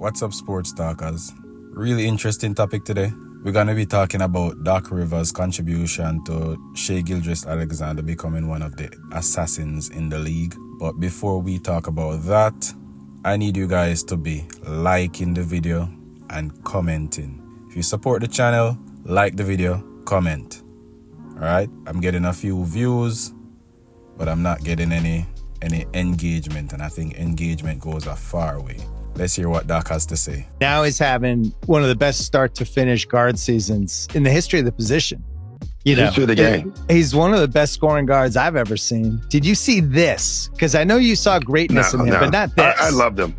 What's up, sports talkers? Really interesting topic today. We're going to be talking about Doc Rivers' contribution to Shai Gilgeous-Alexander becoming one of the assassins in the league. But before we talk about that, I need you guys to be liking the video and commenting. If you support the channel, like the video, comment. Alright? I'm getting a few views, but I'm not getting any engagement, and I think engagement goes a far way. Let's hear what Doc has to say. Now he's having one of the best start to finish guard seasons in the history of the position. History of the game. He's one of the best scoring guards I've ever seen. Did you see this? Because I know you saw greatness in him, but not this. I loved him.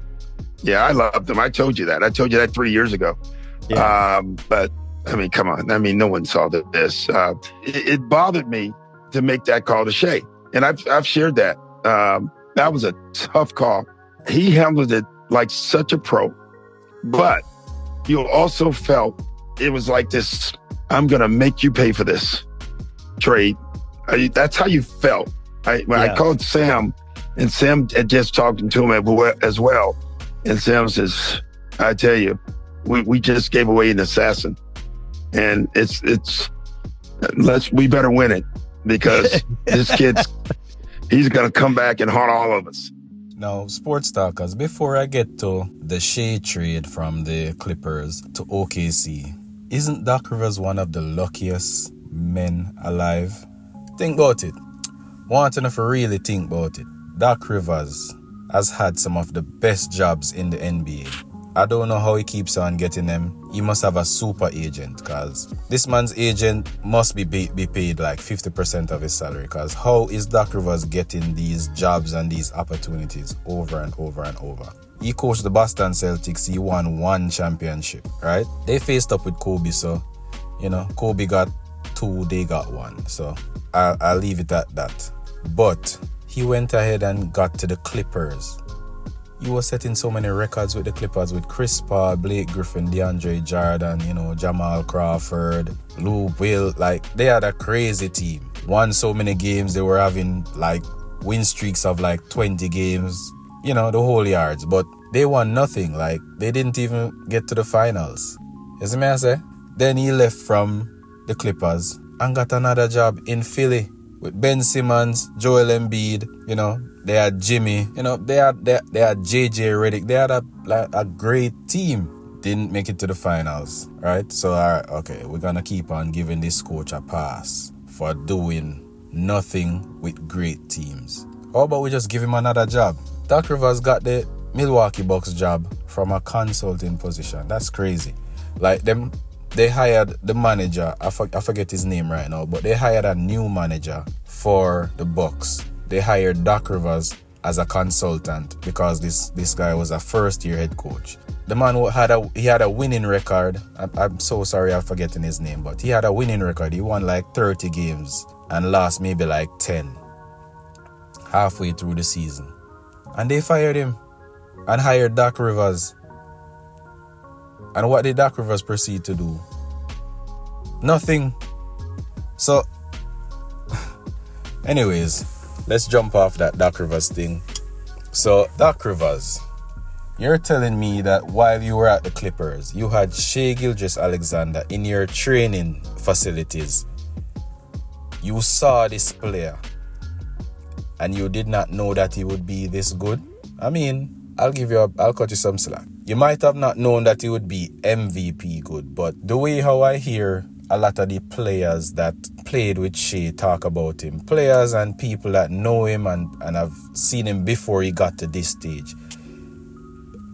Yeah, I loved him. I told you that. I told you that 3 years ago. Yeah. But I mean, come on. I mean, no one saw this. It bothered me to make that call to Shai, and I've shared that. That was a tough call. He handled it like such a pro, but you also felt it was like this, I'm going to make you pay for this trade. That's how you felt. I called Sam, and Sam had just talked to him as well. And Sam says, I tell you, we just gave away an assassin, and we better win it, because this he's going to come back and haunt all of us. Now, sports talkers, before I get to the Shai trade from the Clippers to OKC, isn't Doc Rivers one of the luckiest men alive? Think about it. Want to know if you really think about it. Doc Rivers has had some of the best jobs in the NBA. I don't know how he keeps on getting them. He must have a super agent, because this man's agent must be paid like 50% of his salary, because how is Doc Rivers getting these jobs and these opportunities over and over and over? He coached the Boston Celtics. He won 1 championship, right? They faced up with Kobe, so, Kobe got 2, they got 1. So I'll leave it at that. But he went ahead and got to the Clippers. He was setting so many records with the Clippers, with Chris Paul, Blake Griffin, DeAndre Jordan, Jamal Crawford, Lou Will. Like, they had a crazy team. Won so many games. They were having like win streaks of like 20 games, the whole yards. But they won nothing. Like, they didn't even get to the finals. You see me I say? Then he left from the Clippers and got another job in Philly with Ben Simmons, Joel Embiid, they had Jimmy, they had JJ Redick. They had a great team. Didn't make it to the finals, right? So, okay, we're going to keep on giving this coach a pass for doing nothing with great teams. How about we just give him another job? Doc Rivers got the Milwaukee Bucks job from a consulting position. That's crazy. Like, they hired the manager, I forget his name right now, but they hired a new manager for the Bucks. They hired Doc Rivers as a consultant because this guy was a first-year head coach. The man had a winning record. I'm so sorry I'm forgetting his name, but he had a winning record. He won like 30 games and lost maybe like 10 halfway through the season. And they fired him and hired Doc Rivers. And what did Doc Rivers proceed to do? Nothing. So, anyways, let's jump off that Doc Rivers thing. So, Doc Rivers, you're telling me that while you were at the Clippers, you had Shai Gilgeous-Alexander in your training facilities. You saw this player and you did not know that he would be this good? I mean, I'll cut you some slack. You might have not known that he would be MVP good, but the way how I hear a lot of the players that played with Shai talk about him, players and people that know him and have seen him before he got to this stage,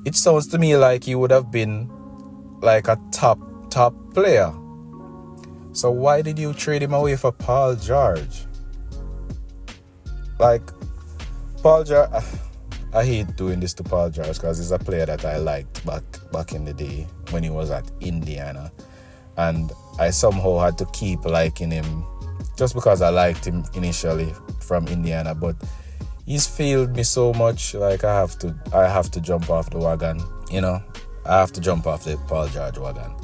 it sounds to me like he would have been like a top player. So why did you trade him away for Paul George? Like, Paul George, I hate doing this to Paul George because he's a player that I liked back in the day when he was at Indiana. And I somehow had to keep liking him just because I liked him initially from Indiana. But he's failed me so much, like I have to jump off the wagon. I have to jump off the Paul George wagon.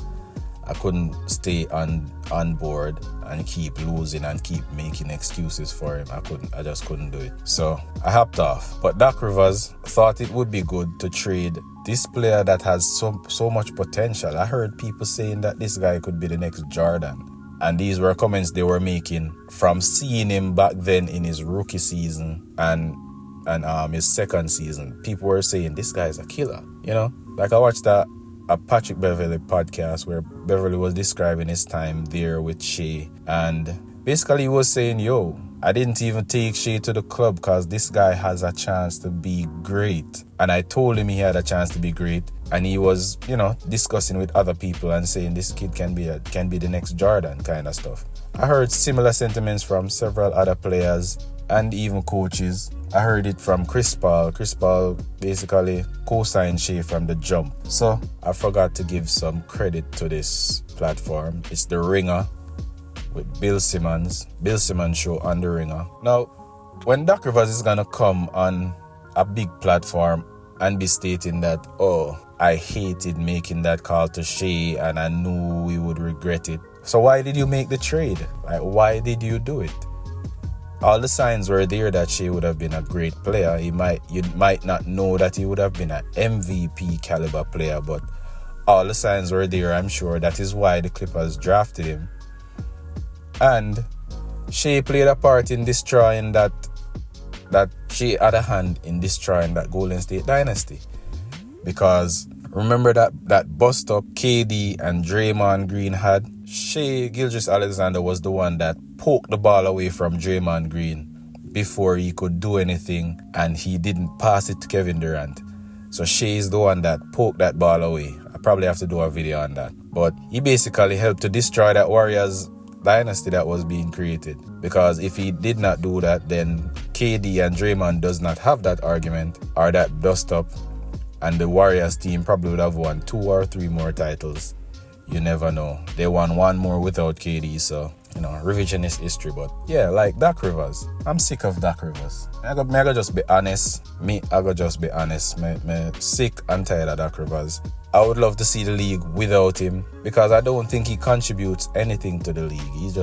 I couldn't stay on board and keep losing and keep making excuses for him. I just couldn't do it. So I hopped off. But Doc Rivers thought it would be good to trade this player that has so much potential. I heard people saying that this guy could be the next Jordan. And these were comments they were making from seeing him back then in his rookie season and his second season. People were saying this guy's a killer, you know? Like I watched a Patrick Beverley podcast where Beverley was describing his time there with Shai, and basically he was saying, yo, I didn't even take Shai to the club because this guy has a chance to be great. And I told him he had a chance to be great. And he was, you know, discussing with other people and saying this kid can be the next Jordan kind of stuff. I heard similar sentiments from several other players and even coaches. I heard it from Chris Paul. Chris Paul basically co-signed Shai from the jump. So I forgot to give some credit to this platform. It's The Ringer with Bill Simmons. Bill Simmons show on The Ringer. Now, when Doc Rivers is going to come on a big platform and be stating that, oh, I hated making that call to Shai and I knew we would regret it. So why did you make the trade? Like, why did you do it? All the signs were there that Shai would have been a great player. You might not know that he would have been an MVP caliber player, but all the signs were there, I'm sure. That is why the Clippers drafted him. And Shai played a part in destroying that Shai had a hand in destroying that Golden State dynasty. Because remember that bust up KD and Draymond Green had? Shai Gilgeous-Alexander was the one that poked the ball away from Draymond Green before he could do anything, and he didn't pass it to Kevin Durant. So Shai is the one that poked that ball away. I probably have to do a video on that. But he basically helped to destroy that Warriors dynasty that was being created. Because if he did not do that, then KD and Draymond does not have that argument or that dust up, and the Warriors team probably would have won 2 or 3 more titles. You never know. They won 1 more without KD, so, you know, revisionist history. But yeah, like Doc Rivers. I'm sick of Doc Rivers. I gotta just be honest. Me sick and tired of Doc Rivers. I would love to see the league without him because I don't think he contributes anything to the league. He's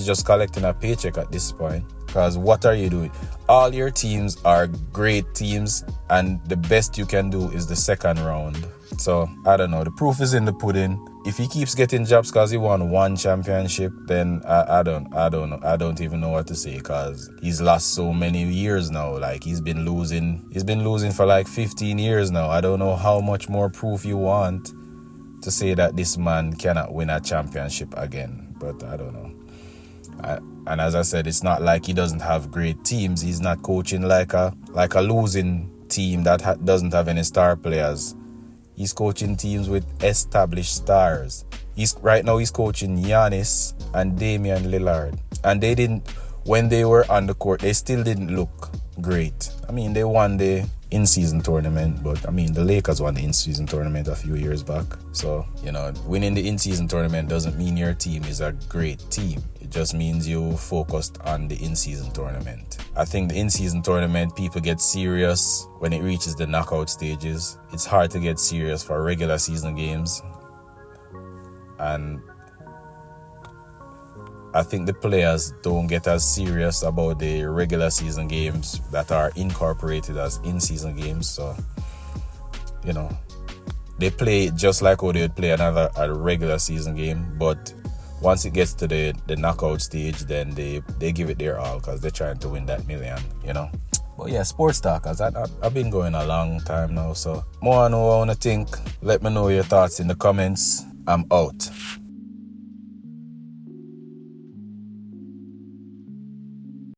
just collecting a paycheck at this point. Because what are you doing? All your teams are great teams, and the best you can do is the second round. So, I don't know. The proof is in the pudding. If he keeps getting jobs because he won 1 championship, then I don't know. I don't even know what to say because he's lost so many years now. Like, he's been losing for like 15 years now. I don't know how much more proof you want to say that this man cannot win a championship again. But I don't know. And as I said, it's not like he doesn't have great teams. He's not coaching like a losing team that doesn't have any star players. He's coaching teams with established stars. Right now he's coaching Giannis and Damian Lillard. And when they were on the court, they still didn't look great. I mean, they won the in-season tournament, but I mean, the Lakers won the in-season tournament a few years back. So, you know, winning the in-season tournament doesn't mean your team is a great team. It just means you focused on the in-season tournament. I think the in-season tournament, people get serious when it reaches the knockout stages. It's hard to get serious for regular season games. And I think the players don't get as serious about the regular season games that are incorporated as in-season games. So, you know, they play just like how they would play a regular season game. But once it gets to the knockout stage, then they give it their all because they're trying to win that million, you know. But yeah, sports talkers, I've been going a long time now. So more I know what I want to think. Let me know your thoughts in the comments. I'm out.